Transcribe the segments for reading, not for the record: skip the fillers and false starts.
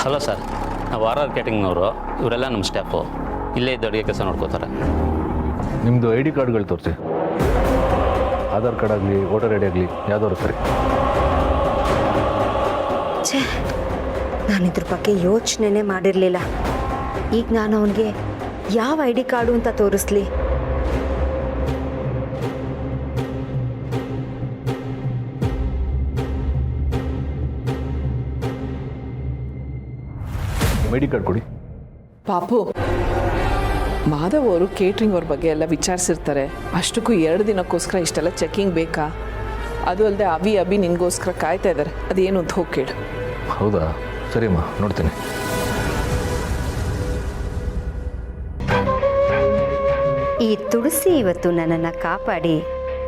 Hello sir, ನಾವು R ಕೇಟಿಂಗ್ನವರು. ಇವರೆಲ್ಲ ನಮ್ಮ ಸ್ಟಾಫು. ಇಲ್ಲೇ ಇದ್ದು ಅಡುಗೆ ಕೆಲಸ ನೋಡ್ಕೋತಾರೆ. ನಿಮ್ಮದು ID ಕಾರ್ಡ್ಗಳು ತೋರಿಸಿ. ಆಧಾರ್ ಕಾರ್ಡ್ ಆಗಲಿ ವೋಟರ್ ID ಆಗಲಿ ಯಾವುದಾದ್ರು ಸರಿ. ಛೇ, ನಾನು ಇದ್ರ ಬಗ್ಗೆ ಯೋಚನೆನೇ ಮಾಡಿರಲಿಲ್ಲ. ಈಗ ನಾನು ಅವನಿಗೆ ಯಾವ ID ಕಾರ್ಡು ಅಂತ ತೋರಿಸ್ಲಿ? ID ಕಾರ್ಡ್ ಕೊಡಿ. ಪಾಪು, ಮಾಧವ್ ಅವರು ಕೇಟ್ರಿಂಗ್ ಅವ್ರ ಬಗ್ಗೆ ಎಲ್ಲ ವಿಚಾರಿಸಿರ್ತಾರೆ. ಅಷ್ಟಕ್ಕೂ 2 ದಿನಕ್ಕೋಸ್ಕರ ಇಷ್ಟೆಲ್ಲ ಚೆಕಿಂಗ್ ಬೇಕಾ? ಅದು ಅಲ್ಲದೆ ಅಭಿ ನಿನಗೋಸ್ಕರ ಕಾಯ್ತಾ ಇದ್ದಾರೆ. ಅದೇನು ಅಂತ ಹೋಗಿ ಕೇಳು. ಹೌದಾ? ಸರಿಮ್ಮ, ನೋಡ್ತೀನಿ. ಈ ತುಳಸಿ ಇವತ್ತು ನನ್ನನ್ನು ಕಾಪಾಡಿ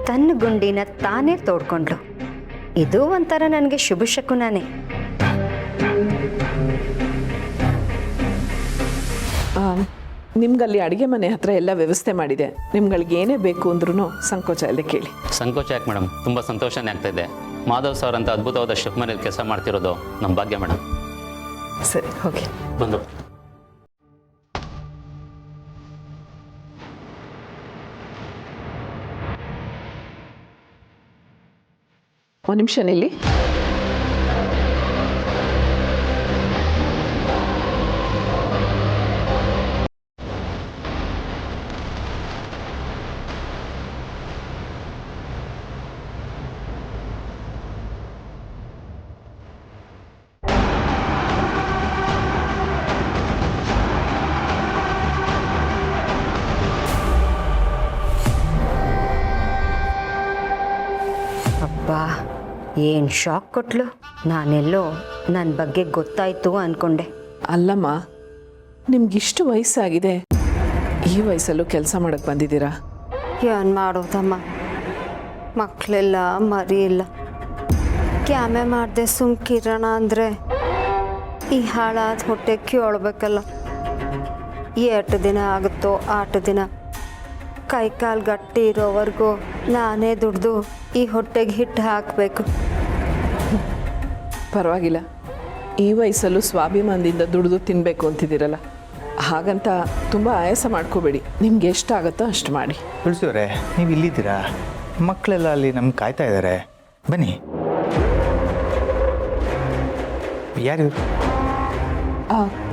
ತನ್ನ ಗುಂಡಿನ ತಾನೇ ತೋಡ್ಕೊಂಡ್ಳು. ಇದು ಒಂಥರ ನನಗೆ ಶುಭ ಶಕುನನೇ. ನಿಮ್ಗಲ್ಲಿ ಅಡುಗೆ ಮನೆ ಹತ್ರ ಎಲ್ಲ ವ್ಯವಸ್ಥೆ ಮಾಡಿದೆ. ನಿಮ್ಗಳಿಗೆ ಏನೇ ಬೇಕು ಅಂದ್ರೂ ಸಂಕೋಚ ಇಲ್ಲದೆ ಕೇಳಿ. ಸಂಕೋಚ ಯಾಕೆ ಮೇಡಮ್? ತುಂಬ ಸಂತೋಷನೇ ಆಗ್ತಾಯಿದೆ. ಮಾಧವ್ ಸರ್ ಅಂತ ಅದ್ಭುತವಾದ ಶೆಫ್ ಮನೇಲಿ ಕೆಲಸ ಮಾಡ್ತಿರೋದು ನಮ್ಮ ಭಾಗ್ಯ ಮೇಡಮ್. ಸರಿ, ಹೋಗಿ ಬಂದು. ಒಂದು ನಿಮಿಷ ನಿಲ್ಲಿ. ಅಬ್ಬಾ, ಏನು ಶಾಕ್ ಕೊಟ್ಲು. ನಾನೆಲ್ಲೋ ನನ್ನ ಬಗ್ಗೆ ಗೊತ್ತಾಯ್ತು ಅಂದ್ಕೊಂಡೆ. ಅಲ್ಲಮ್ಮ, ನಿಮ್ಗಿಷ್ಟು ವಯಸ್ಸಾಗಿದೆ, ಈ ವಯಸ್ಸಲ್ಲೂ ಕೆಲಸ ಮಾಡಕ್ಕೆ ಬಂದಿದ್ದೀರಾ? ಏನು ಮಾಡೋದಮ್ಮ, ಮಕ್ಕಳೆಲ್ಲ ಮರಿ ಇಲ್ಲ. ಕ್ಯಾಮೆ ಮಾಡಿದೆ ಸುಮ್ಕಿರೋಣ ಅಂದರೆ ಈ ಹಾಳಾದ ಹೊಟ್ಟೆ ಕೇಳಬೇಕಲ್ಲ. ಎಷ್ಟು ದಿನ ಆಗುತ್ತೋ ಆಟು ದಿನ ಕೈ ಕಾಲು ಗಟ್ಟಿ ಇರೋವರೆಗೂ ನಾನೇ ದುಡ್ದು ಈ ಹೊಟ್ಟೆಗೆ ಹಿಟ್ಟು ಹಾಕಬೇಕು. ಪರವಾಗಿಲ್ಲ, ಈ ವಯಸ್ಸಲ್ಲೂ ಸ್ವಾಭಿಮಾನದಿಂದ ದುಡಿದು ತಿನ್ನಬೇಕು ಅಂತಿದ್ದೀರಲ್ಲ, ಹಾಗಂತ ತುಂಬ ಆಯಾಸ ಮಾಡ್ಕೋಬೇಡಿ. ನಿಮ್ಗೆ ಎಷ್ಟಾಗುತ್ತೋ ಅಷ್ಟು ಮಾಡಿ. ತುಳಸಿಯವರೇ, ನೀವು ಇಲ್ಲಿದ್ದೀರಾ? ಮಕ್ಕಳೆಲ್ಲ ಅಲ್ಲಿ ನಮ್ಗೆ ಕಾಯ್ತಾ ಇದ್ದಾರೆ. ಬನ್ನಿ. ಯಾರು?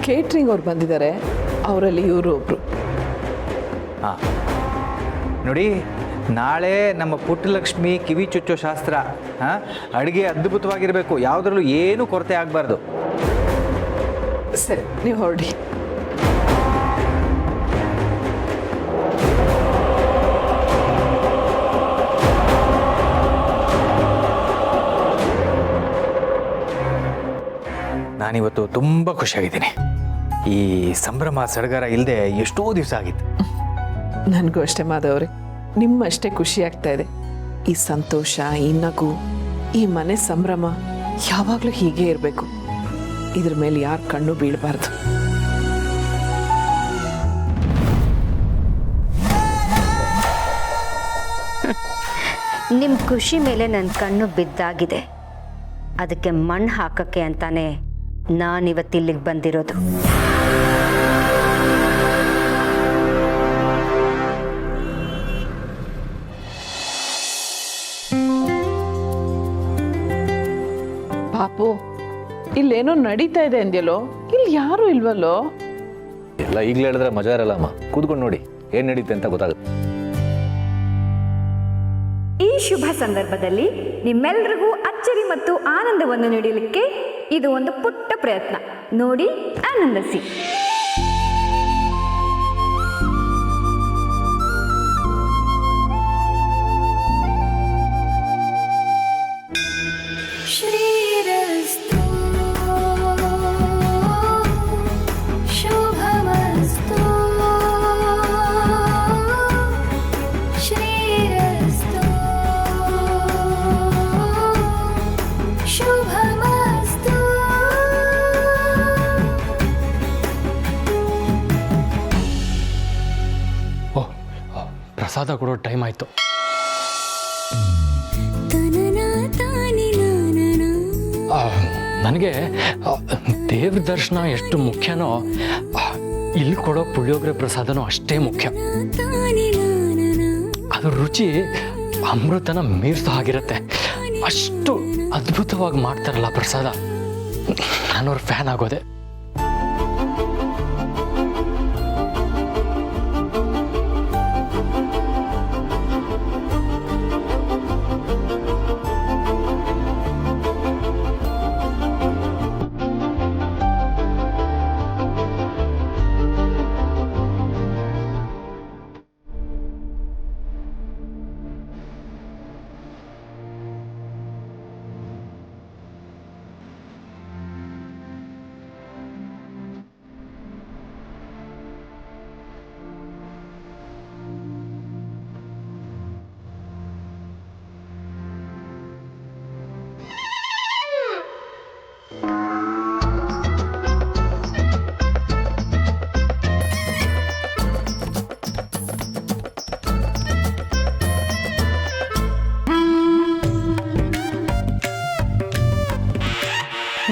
ಕೇಟ್ರಿಂಗ್ ಅವ್ರು ಬಂದಿದ್ದಾರೆ. ಅವರಲ್ಲಿ ಇವರು ಒಬ್ಬರು. ಹಾಂ ನೋಡಿ, ನಾಳೆ ನಮ್ಮ ಪುಟ್ಟಲಕ್ಷ್ಮಿ ಕಿವಿ ಚುಚ್ಚೋ ಶಾಸ್ತ್ರ. ಹಾಂ, ಅಡುಗೆ ಅದ್ಭುತವಾಗಿರಬೇಕು, ಯಾವುದ್ರಲ್ಲೂ ಏನೂ ಕೊರತೆ ಆಗಬಾರ್ದು. ಸರಿ, ನೀವು ಹೊರಡಿ. ನಾನಿವತ್ತು ತುಂಬ ಖುಷಿಯಾಗಿದ್ದೀನಿ. ಈ ಸಂಭ್ರಮ ಸಡಗರ ಇಲ್ಲದೆ ಎಷ್ಟೋ ದಿವಸ ಆಗಿತ್ತು. ನನಗೂ ಅಷ್ಟೇ ಮಾಧವ್ರೆ, ನಿಮ್ಮಷ್ಟೇ ಖುಷಿ ಆಗ್ತಾ ಇದೆ. ಈ ಸಂತೋಷ, ಈ ನಗು, ಈ ಮನೆ ಸಂಭ್ರಮ ಯಾವಾಗಲೂ ಹೀಗೆ ಇರಬೇಕು. ಇದ್ರ ಮೇಲೆ ಯಾರ ಕಣ್ಣು ಬೀಳಬಾರ್ದು. ನಿಮ್ಮ ಖುಷಿ ಮೇಲೆ ನನ್ನ ಕಣ್ಣು ಬಿದ್ದಾಗಿದೆ. ಅದಕ್ಕೆ ಮಣ್ಣು ಹಾಕಕ್ಕೆ ಅಂತಾನೆ ನಾನಿವತ್ತಿಲ್ಲಿಗೆ ಬಂದಿರೋದು. ಪಾಪು, ಇಲ್ಲೇನೋ ನಡೀತಾ ಇದೆ ಅಂದ್ಯಲ್ಲೋ, ಇಲ್ಲಿ ಯಾರೂ ಇಲ್ವಲ್ಲೋ? ಎಲ್ಲ ಈಗಲೇ ಹೇಳಿದ್ರೆ ಮಜಾ ಇರಲ್ಲಮ್ಮ. ಕೂತ್ಕೊಂಡು ನೋಡಿ ಏನು ನಡೀತೆ ಅಂತ ಗೊತ್ತಾಗುತ್ತೆ. ಈ ಶುಭ ಸಂದರ್ಭದಲ್ಲಿ ನಿಮ್ಮೆಲ್ಲರಿಗೂ ಅಚ್ಚರಿ ಮತ್ತು ಆನಂದವನ್ನು ನೀಡಲಿಕ್ಕೆ ಇದು ಒಂದು ಪುಟ್ಟ ಪ್ರಯತ್ನ. ನೋಡಿ, ಆನಂದಿಸಿ. ಶ್ರೀರಸ್ತು ಶುಭಮಸ್ತು ಶ್ರೀರಸ್ತು ಶುಭಮಸ್ತು. ಪ್ರಸಾದ ಕೊಡೋ ಟೈಮ್ ಆಯಿತು. ನನಗೆ ದೇವ್ರ ದರ್ಶನ ಎಷ್ಟು ಮುಖ್ಯನೋ ಇಲ್ಲಿ ಕೊಡೋ ಪುಳಿಯೋಗರೆ ಪ್ರಸಾದನೂ ಅಷ್ಟೇ ಮುಖ್ಯ. ಅದ್ರ ರುಚಿ ಅಮೃತನ ಮೀರ್ಸೋ ಹಾಗಿರುತ್ತೆ. ಅಷ್ಟು ಅದ್ಭುತವಾಗಿ ಮಾಡ್ತಾರಲ್ಲ ಪ್ರಸಾದ. ನಾನವ್ರ ಫ್ಯಾನ್ ಆಗೋದೆ.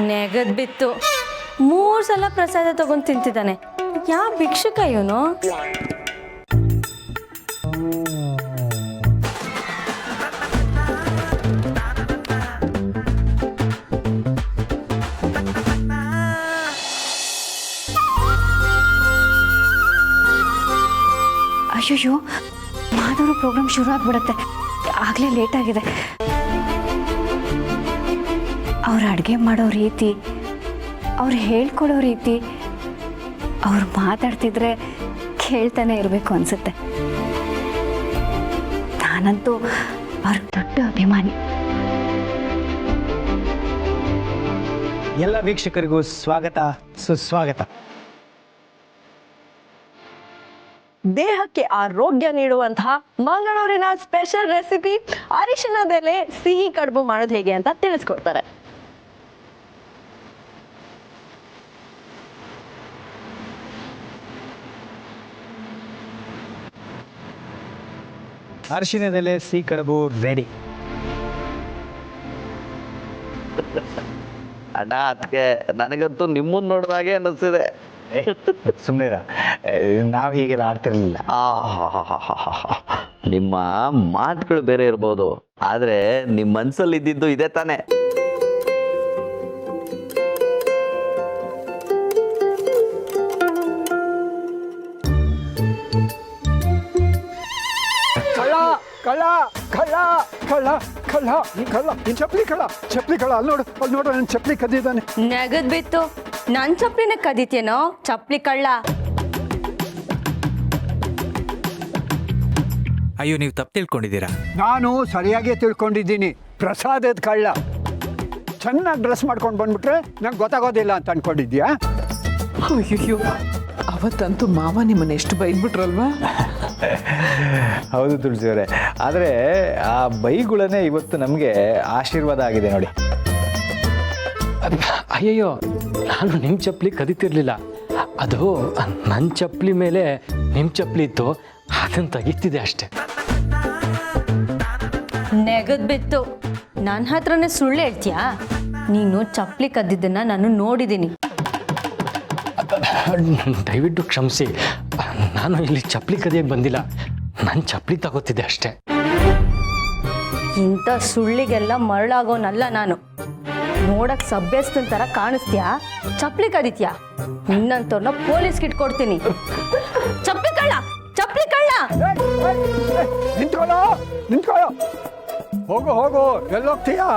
ನೆಗದ್ ಬಿತ್ತು. 3 ಸಲ ಪ್ರಸಾದ ತಗೊಂಡು ತಿಂತಿದ್ದಾನೆ. ಯಾವ ಭಿಕ್ಷುಕ ಇವನು? ಅಯ್ಯೋ, ಮಾಧವರು ಪ್ರೋಗ್ರಾಮ್ ಶುರು ಆಗ್ಬಿಡತ್ತೆ. ಆಗಲೇ ಲೇಟ್ ಆಗಿದೆ. ಅವ್ರು ಅಡುಗೆ ಮಾಡೋ ರೀತಿ, ಅವ್ರು ಹೇಳ್ಕೊಡೋ ರೀತಿ, ಅವ್ರು ಮಾತಾಡ್ತಿದ್ರೆ ಕೇಳ್ತಾನೆ ಇರಬೇಕು ಅನ್ಸುತ್ತೆ. ನಾನಂತೂ ಅವ್ರಿಗೆ ದೊಡ್ಡ ಅಭಿಮಾನಿ. ಎಲ್ಲ ವೀಕ್ಷಕರಿಗೂ ಸ್ವಾಗತ, ಸುಸ್ವಾಗತ. ದೇಹಕ್ಕೆ ಆರೋಗ್ಯ ನೀಡುವಂತಹ ಮಂಗಳೂರಿನ ಸ್ಪೆಷಲ್ ರೆಸಿಪಿ ಅರಿಶಿಣದೆಲೆ ಸಿಹಿ ಕಡುಬು ಮಾಡೋದು ಹೇಗೆ ಅಂತ ತಿಳಿಸ್ಕೊಡ್ತಾರೆ. ಅರಿಶಿಣದೆಲೆ ಸಿಹಿ ಕಡುಬು ರೆಡಿ. ಅಣ್ಣ, ಅದಕ್ಕೆ ನನಗಂತೂ ನಿಮ್ಮನ್ನ ನೋಡಿದಾಗೆ ಅನ್ನಿಸ್ತಿದೆ. ಸುಮ್ಮನೆ ನಾವು ಹೀಗೆಲ್ಲ ಆಡ್ತಿರ್ಲಿಲ್ಲ. ನಿಮ್ಮ ಮಾತುಗಳು ಬೇರೆ ಇರ್ಬೋದು, ಆದ್ರೆ ನಿಮ್ಮ ಮನ್ಸಲ್ಲಿ ಇದ್ದಿದ್ದು ಇದೆ ತಾನೆ. ಕಳ್ಳ ಕಳ್ಳ ಕಳ್ಳ ಕಳ್ಳ ಕಳ್ಳ ಕಳ್ಳ ನಿನ್ ಚಪ್ಪಲಿ ಕಳ್ಳ, ಚಪ್ಪಲಿ ಕಳ್ಳ. ಅಲ್ಲಿ ನೋಡು ನನ್ನ ಚಪ್ಪಲಿ ಕದ್ದಿದ್ದಾನೆ. ನೆಗದ್ ಬಿತ್ತು. ನನ್ನ ಚಪ್ಪಲಿನ ಕದಿತೇನೋ ಚಪ್ಪಲಿ ಕಳ್ಳ. ಅಯ್ಯೋ, ನೀವು ತಪ್ಪು ತಿಳ್ಕೊಂಡಿದ್ದೀರಾ. ನಾನು ಸರಿಯಾಗಿ ತಿಳ್ಕೊಂಡಿದ್ದೀನಿ. ಪ್ರಸಾದದ ಕಳ್ಳ. ಚೆನ್ನಾಗಿ ಡ್ರೆಸ್ ಮಾಡ್ಕೊಂಡು ಬಂದ್ಬಿಟ್ರೆ ನಂಗೆ ಗೊತ್ತಾಗೋದಿಲ್ಲ ಅಂತ ಅನ್ಕೊಂಡಿದ್ಯಾ? ಅಯ್ಯೋ, ಅವತ್ತಂತೂ ಮಾವ ನಿಮ್ಮನ್ನ ಎಷ್ಟು ಬೈದ್ಬಿಟ್ರಲ್ವಾ? ಹೌದು ತುಳಸಿಯವರೇ, ಆದರೆ ಆ ಬೈಗುಳನೇ ಇವತ್ತು ನಮಗೆ ಆಶೀರ್ವಾದ ಆಗಿದೆ ನೋಡಿ. ಅಯ್ಯಯ್ಯೋ, ನಾನು ನಿಮ್ಮ ಚಪ್ಪಲಿ ಕದಿತಿರ್ಲಿಲ್ಲ. ಅದು ನನ್ನ ಚಪ್ಪಲಿ ಮೇಲೆ ನಿಮ್ಮ ಚಪ್ಪಲಿ ಇತ್ತು, ಅದನ್ನು ತೆಗಿತಿದೆ ಅಷ್ಟೆ. ನೆಗದ್ ಬಿತ್ತು. ನನ್ನ ಹತ್ರನೇ ಸುಳ್ಳು ಹೇಳ್ತೀಯಾ? ನೀನು ಚಪ್ಪಲಿ ಕದ್ದಿದ್ದನ್ನ ನಾನು ನೋಡಿದ್ದೀನಿ. ದಯವಿಟ್ಟು ಕ್ಷಮಿಸಿ, ನಾನು ಇಲ್ಲಿ ಚಪ್ಪಲಿ ಕದಿಯಕ್ಕೆ ಬಂದಿಲ್ಲ. ನನ್ನ ಚಪ್ಪಲಿ ತಗೋತಿದ್ದೆ ಅಷ್ಟೇ. ಇಂಥ ಸುಳ್ಳಿಗೆಲ್ಲ ಮರಳಾಗೋನಲ್ಲ ನಾನು. ನೋಡಕ್ ಸಭ್ಯಸ್ಥನ ಥರ ಕಾಣಿಸ್ತೀಯಾ? ಚಪ್ಪಲಿ ಕದಿತ್ಯಾ? ನಿನ್ನಂತವ್ರನ್ನ ಪೊಲೀಸ್ಗೆ ಇಟ್ಕೊಡ್ತೀನಿ. ಚಪ್ಪಲಿ ಕಳ್ಳ, ಚಪ್ಪಲಿ ಕಳ್ಳ. ನಿಂತ್ಕೊಳ್ಳೋ. ಹೋಗು ಎಲ್ಲೋಗ್ತೀಯಾ?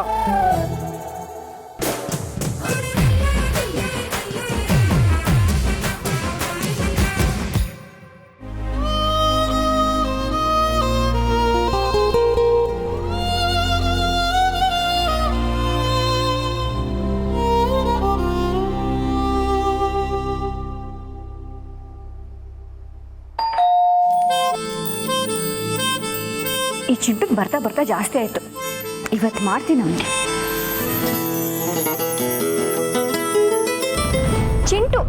ಈ ಚಿಂಟುಗೆ ಬರ್ತಾ ಬರ್ತಾ ಜಾಸ್ತಿ ಆಯಿತು. ಇವತ್ತು ಮಾಡ್ತೀನಿ ಅವನಿಗೆ. ಚಿಂಟು,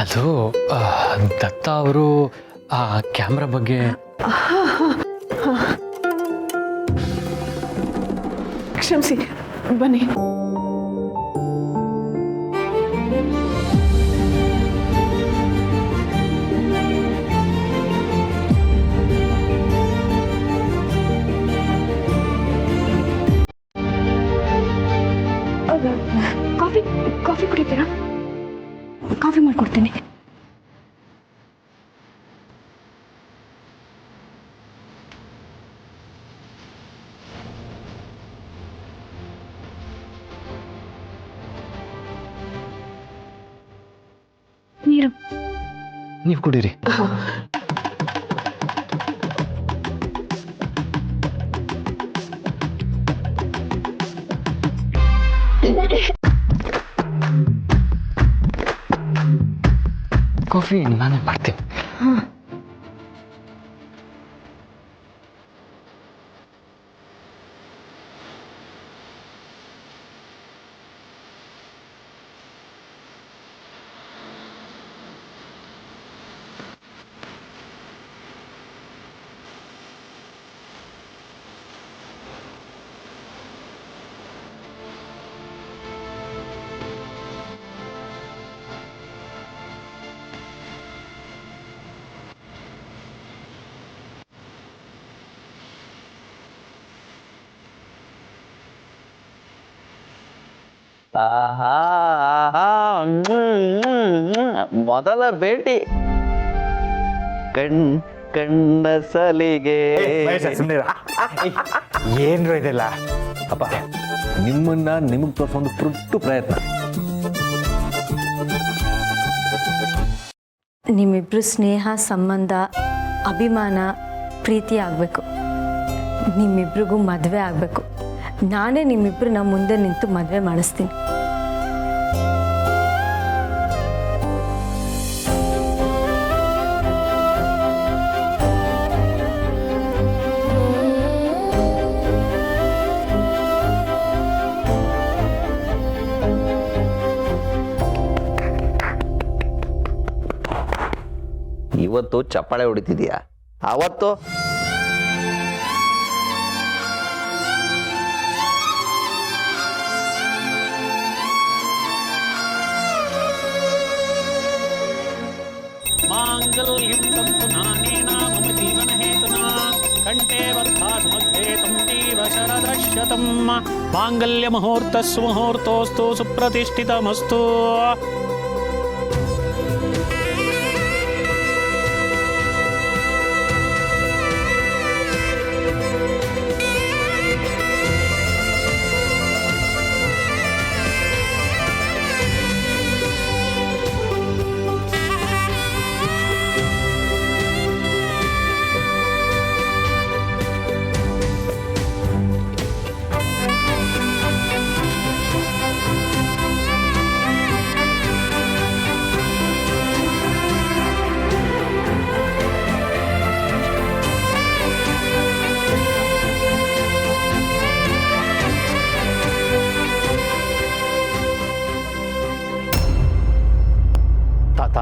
ಅದು ದತ್ತ ಅವರು ಆ ಕ್ಯಾಮ್ರಾ ಬಗ್ಗೆ ಕ್ಷಮಿಸಿ, ಬನ್ನಿ. ಕಾಫಿ ಕಾಫಿ ಕುಡಿತೀರಾ? ಕಾಫಿ ಮಾಡ್ಕೊಡ್ತೀನಿ. ನೀರು ನೀವು ಕುಡೀರಿ. ಕಾಫಿ ನಾನೇ ಮಾಡ್ತೀನಿ. ಮೊದಲ ಭೇಟಿ ಕಣ್ಣ ಸಲಿಗೆ. ಏನ್ರು ಇದೆಲ್ಲ ಅಪ್ಪ, ನಿಮ್ಮನ್ನ ನಿಮಗೆ ತೋರಿಸೋ ಒಂದು ಪುಟ್ಟು ಪ್ರಯತ್ನ. ನಿಮ್ಮಿಬ್ರು ಸ್ನೇಹ, ಸಂಬಂಧ, ಅಭಿಮಾನ, ಪ್ರೀತಿ ಆಗಬೇಕು. ನಿಮ್ಮಿಬ್ರಿಗೂ ಮದುವೆ ಆಗಬೇಕು. ನಾನೇ ನಿಮ್ಮಿಬ್ರನ್ನ ಮುಂದೆ ನಿಂತು ಮದುವೆ ಮಾಡಿಸ್ತೀನಿ. ಇವತ್ತು ಚಪ್ಪಾಳೆ ಹೊಡಿತಿದ್ಯಾ? ಅವತ್ತು ಮಾಂಗಲ್ಯಂ ತಂತು ನಾನೇನ ಮಮ ಜೀವನ ಹೇತುನಾ ಕಂಠೇ ವರ್ಧಾಸುಮಗ್ಧೇತಂ ಜೀವ ಶರದಶ್ಯತಂ ಮಾಂಗಲ್ಯ ಮುಹೂರ್ತಸ್ಸು ಮುಹೂರ್ತೋಸ್ತು ಸುಪ್ರತಿಷ್ಠಿತಮಸ್ತು. ತಾತ,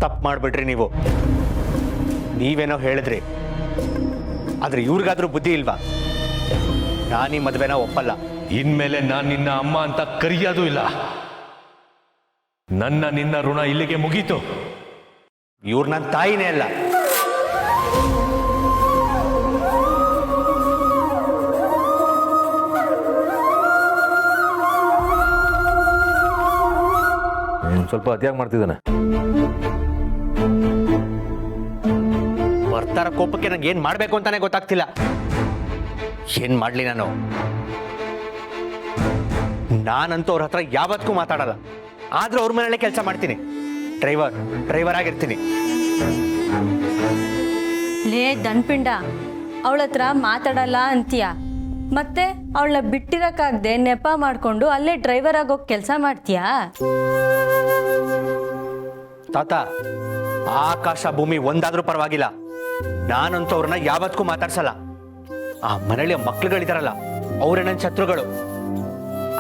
ತಪ್ಪು ಮಾಡಿಬಿಟ್ರಿ ನೀವು. ನೀವೇನೋ ಹೇಳಿದ್ರಿ, ಆದ್ರೆ ಇವ್ರಿಗಾದ್ರೂ ಬುದ್ಧಿ ಇಲ್ವಾ? ನಾನೀ ಮದುವೆನ ಒಪ್ಪಲ್ಲ. ಇನ್ಮೇಲೆ ನಾನು ನಿನ್ನ ಅಮ್ಮ ಅಂತ ಕರೆಯೋದು ಇಲ್ಲ. ನನ್ನ ನಿನ್ನ ಋಣ ಇಲ್ಲಿಗೆ ಮುಗೀತು. ಇವ್ರು ನನ್ನ ತಾಯಿನೇ ಅಲ್ಲ. ಸ್ವಲ್ಪ ಅತಿಯಾಗಿ ಮಾಡ್ತಿದ್ದಾನೆ. ಬರ್ತಾರ ಕೋಪಕ್ಕೆ ನಂಗೆ ಏನ್ ಮಾಡ್ಬೇಕು ಅಂತಾನೆ ಗೊತ್ತಾಗ್ತಿಲ್ಲ. ಏನ್ ಮಾಡ್ಲಿ ನಾನು? ನಾನಂತೂ ಅವ್ರ ಹತ್ರ ಯಾವತ್ತೂ ಮಾತಾಡಲ್ಲ. ಆದ್ರೂ ಅವ್ರ ಮನೇಲೆ ಕೆಲಸ ಮಾಡ್ತೀನಿ. ಡ್ರೈವರ್ ಆಗಿರ್ತೀನಿ. ಲೇ ದನ್ಪಿಂಡ, ಅವಳ ಹತ್ರ ಮಾತಾಡಲ್ಲ ಅಂತೀಯ, ಮತ್ತೆ ಅವಳನ್ನ ಬಿಟ್ಟಿರಕ್ಕಾಗದೆ ನೆಪ ಮಾಡ್ಕೊಂಡು ಅಲ್ಲೇ ಡ್ರೈವರ್ ಆಗೋಗಿ ಕೆಲಸ ಮಾಡ್ತೀಯಾ? ತಾತ, ಆಕಾಶ ಭೂಮಿ ಒಂದಾದ್ರೂ ಪರವಾಗಿಲ್ಲ, ನಾನಂತೂ ಅವ್ರನ್ನ ಯಾವತ್ತೂ ಮಾತಾಡ್ಸಲ್ಲ. ಆ ಮನೆಯ ಮಕ್ಳುಗಳಿದಾರಲ್ಲ, ಅವರೇ ನನ್ನ ಶತ್ರುಗಳು.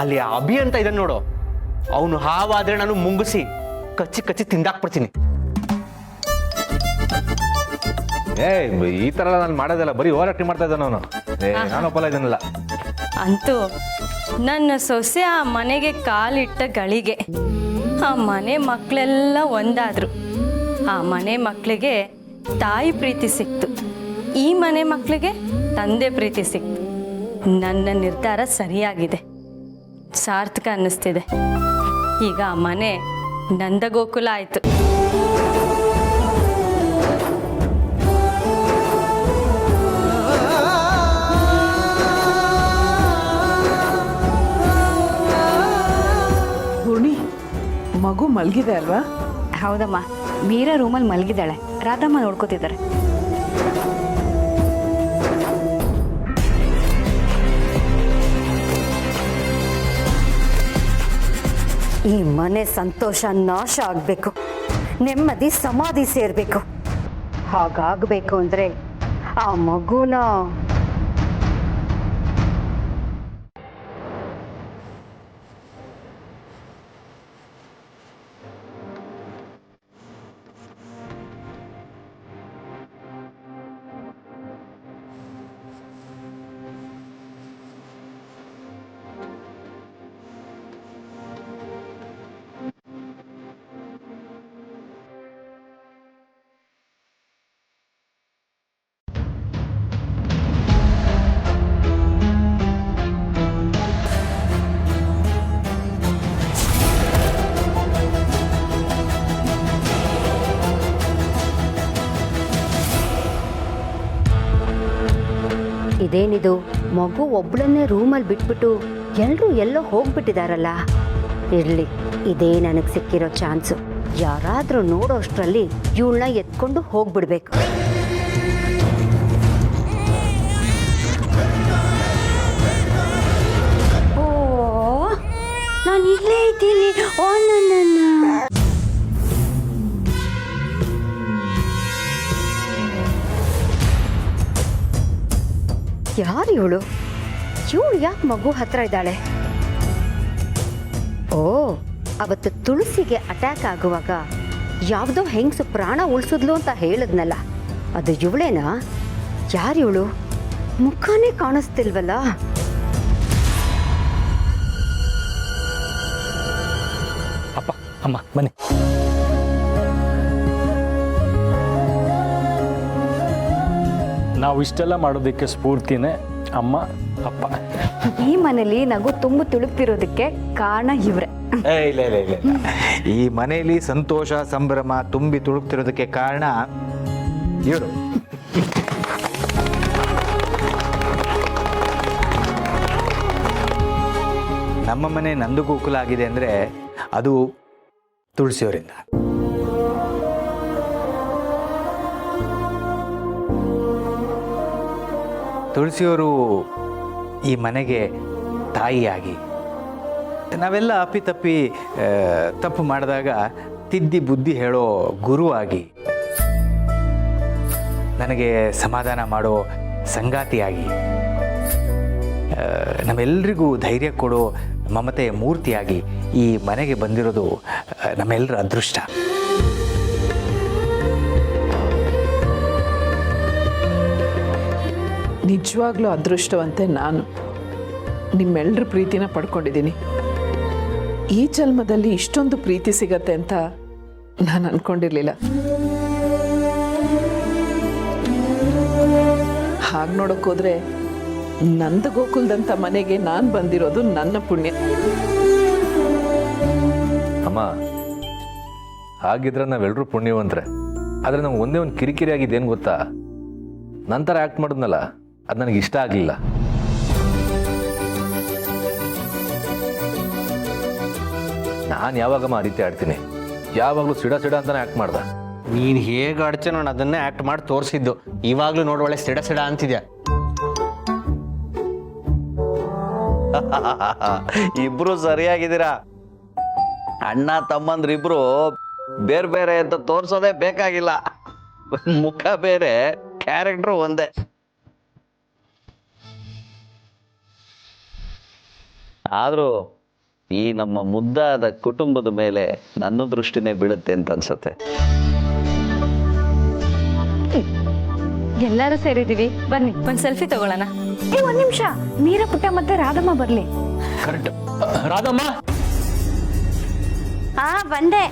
ಅಲ್ಲಿ ಅಭಿ ಅಂತ ಇದನ್ನ ನೋಡು, ಅವನು ಹಾವಾದ್ರೆ ನಾನು ಮುಂಗಿಸಿ ಕಚ್ಚಿ ಕಚ್ಚಿ ತಿಂದಾಕ್ಬಿಡ್ತೀನಿ. ಈ ಥರ ಎಲ್ಲ ನಾನು ಮಾಡೋದಿಲ್ಲ, ಬರೀ ಓವರ್ ಆಕ್ಟಿಂಗ್ ಮಾಡ್ತಾ ಇದ್ದಾನೆ ಅವನು. ನಾನು ಒಪ್ಪಲ್ಲ ಇದನ್ನೆಲ್ಲ. ಅಂತೂ ನನ್ನ ಸೊಸೆ ಆ ಮನೆಗೆ ಕಾಲಿಟ್ಟ ಗಳಿಗೆ ಆ ಮನೆ ಮಕ್ಕಳೆಲ್ಲ ಒಂದಾದ್ರು. ಆ ಮನೆ ಮಕ್ಕಳಿಗೆ ತಾಯಿ ಪ್ರೀತಿ ಸಿಕ್ತು, ಈ ಮನೆ ಮಕ್ಕಳಿಗೆ ತಂದೆ ಪ್ರೀತಿ ಸಿಕ್ತು. ನನ್ನ ನಿರ್ಧಾರ ಸರಿಯಾಗಿದೆ, ಸಾರ್ಥಕ ಅನ್ನಿಸ್ತಿದೆ. ಈಗ ಆ ಮನೆ ನಂದಗೋಕುಲ ಆಯಿತು. ಪೂರ್ಣಿ, ಮಗು ಮಲಗಿದೆ ಅಲ್ವಾ? ಹೌದಮ್ಮ, ಮೀರಾ ರೂಮಲ್ಲಿ ಮಲಗಿದ್ದಾಳೆ, ರಾಧಮ್ಮ ನೋಡ್ಕೋತಿದ್ದಾರೆ. ಈ ಮನೆ ಸಂತೋಷ ನಾಶ ಆಗಬೇಕು, ನೆಮ್ಮದಿ ಸಮಾಧಿ ಸೇರಬೇಕು. ಹಾಗಾಗಬೇಕು ಅಂದರೆ ಆ ಮಗುನ ಇದೇನಿದು, ಮಗು ಒಬ್ಳನ್ನೇ ರೂಮಲ್ಲಿ ಬಿಟ್ಬಿಟ್ಟು ಎಲ್ಲರೂ ಎಲ್ಲೋ ಹೋಗ್ಬಿಟ್ಟಿದಾರಲ್ಲ. ಇರಲಿ, ಇದೇ ನನಗೆ ಸಿಕ್ಕಿರೋ ಚಾನ್ಸು. ಯಾರಾದರೂ ನೋಡೋಷ್ಟರಲ್ಲಿ ಇವಳನ್ನ ಎತ್ಕೊಂಡು ಹೋಗ್ಬಿಡ್ಬೇಕು. ಓ, ನಾನು ಇಲ್ಲೇ ಇದ್ದೀನಿ. ಓ ನನ್ನ ಯಾರು ಇವಳು? ಇವಳು ಯಾಕೆ ಮಗು ಹತ್ರ ಇದ್ದಾಳೆ? ಓ, ಅವತ್ತು ತುಳಸಿಗೆ ಅಟ್ಯಾಕ್ ಆಗುವಾಗ ಯಾವುದೋ ಹೆಂಗಸು ಪ್ರಾಣ ಉಳಿಸಿದ್ಲು ಅಂತ ಹೇಳಿದ್ನಲ್ಲ, ಅದು ಇವಳೇನಾ? ಯಾರು ಇವಳು? ಮುಖನೇ ಕಾಣಿಸ್ತಿಲ್ವಲ್ಲ. ಅಪ್ಪ ಅಮ್ಮ ಬನ್ನಿ. ನಾವು ಇಷ್ಟೆಲ್ಲ ಮಾಡೋದಕ್ಕೆ ಸ್ಫೂರ್ತಿನೇ ಅಮ್ಮ ಅಪ್ಪ. ಈ ಮನೇಲಿ ನಗು ತುಂಬ ತುಳುಕ್ತಿರೋದಕ್ಕೆ ಕಾರಣ ಇವ್ರೆ. ಇಲ್ಲ ಇಲ್ಲ ಇಲ್ಲ, ಈ ಮನೆಯಲ್ಲಿ ಸಂತೋಷ ಸಂಭ್ರಮ ತುಂಬಿ ತುಳುಕ್ತಿರೋದಕ್ಕೆ ಕಾರಣ ಇವರು. ನಮ್ಮ ಮನೆ ನಂದಗೋಕುಲ ಆಗಿದೆ ಅಂದರೆ ಅದು ತುಳಸಿಯವರಿಂದ. ತುಳಸಿಯವರು ಈ ಮನೆಗೆ ತಾಯಿಯಾಗಿ, ನಾವೆಲ್ಲ ಅಪ್ಪಿತಪ್ಪಿ ತಪ್ಪು ಮಾಡಿದಾಗ ತಿದ್ದಿ ಬುದ್ಧಿ ಹೇಳೋ ಗುರುವಾಗಿ, ನನಗೆ ಸಮಾಧಾನ ಮಾಡೋ ಸಂಗಾತಿಯಾಗಿ, ನಮ್ಮೆಲ್ಲರಿಗೂ ಧೈರ್ಯ ಕೊಡೋ ಮಮತೆಯ ಮೂರ್ತಿಯಾಗಿ ಈ ಮನೆಗೆ ಬಂದಿರೋದು ನಮ್ಮೆಲ್ಲರ ಅದೃಷ್ಟ. ನಿಜವಾಗ್ಲೂ ಅದೃಷ್ಟವಂತೆ ನಾನು. ನಿಮ್ಮೆಲ್ಲರ ಪ್ರೀತಿನ ಪಡ್ಕೊಂಡಿದ್ದೀನಿ. ಈ ಜನ್ಮದಲ್ಲಿ ಇಷ್ಟೊಂದು ಪ್ರೀತಿ ಸಿಗತ್ತೆ ಅಂತ ನಾನು ಅನ್ಕೊಂಡಿರ್ಲಿಲ್ಲ. ಹಾಗೆ ನೋಡೋಕ್ಕೋದ್ರೆ ನಂದಗೋಕುಲದಂಥ ಮನೆಗೆ ನಾನು ಬಂದಿರೋದು ನನ್ನ ಪುಣ್ಯ. ಅಮ್ಮ, ಹಾಗಿದ್ರೆ ನಾವೆಲ್ಲರೂ ಪುಣ್ಯವಂತ್ರೆ. ಆದರೆ ನಮ್ಗೆ ಒಂದೇ ಒಂದು ಕಿರಿಕಿರಿ ಆಗಿದ್ದೇನು ಗೊತ್ತಾ? ನಂತರ ಆ್ಯಕ್ಟ್ ಮಾಡಿದ್ನಲ್ಲ, ಅದು ನನಗೆ ಇಷ್ಟ ಆಗಲಿಲ್ಲ. ನಾನು ಯಾವಾಗಮ್ಮ ಆ ರೀತಿ ಆಡ್ತೀನಿ? ಯಾವಾಗಲೂ ಸಿಡ ಅಂತಾನೆ ಆ್ಯಕ್ಟ್ ಮಾಡ್ದೆ. ನೀನು ಹೇಗೆ ಆಡ್ತೀಯ ನಾನು ಅದನ್ನೇ ಆ್ಯಕ್ಟ್ ಮಾಡಿ ತೋರಿಸಿದ್ದು. ಇವಾಗಲೂ ನೋಡು ಒಳ್ಳೆ ಸಿಡ ಅಂತಿದ್ಯಾ. ಇಬ್ರು ಸರಿಯಾಗಿದ್ದೀರಾ. ಅಣ್ಣ ತಮ್ಮಂದ್ರಿಬ್ರು ಬೇರೆ ಬೇರೆ ಅಂತ ತೋರ್ಸೋದೇ ಬೇಕಾಗಿಲ್ಲ. ಮುಖ ಬೇರೆ, ಕ್ಯಾರೆಕ್ಟ್ರು ಒಂದೇ. ಆದರೂ ಈ ನಮ್ಮ ಮುದ್ದಾದ ಕುಟುಂಬದ ಮೇಲೆ ನನ್ನ ದೃಷ್ಟಿನೇ ಬೀಳುತ್ತೆ ಅಂತ ಅನ್ಸುತ್ತೆ. ಎಲ್ಲರೂ ಸೇರಿದೀವಿ, ಬನ್ನಿ ಒಂದು ಸೆಲ್ಫಿ ತಗೊಳ್ಳೋಣ. ಒಂದ್ ನಿಮಿಷ, ಮೀರ ಪುಟ್ಟ ಮತ್ತೆ ರಾಧಮ್ಮ ಬರ್ಲಿ. ಕರೆಕ್ಟ್. ರಾಧಮ್ಮ, ಬಂದೆ.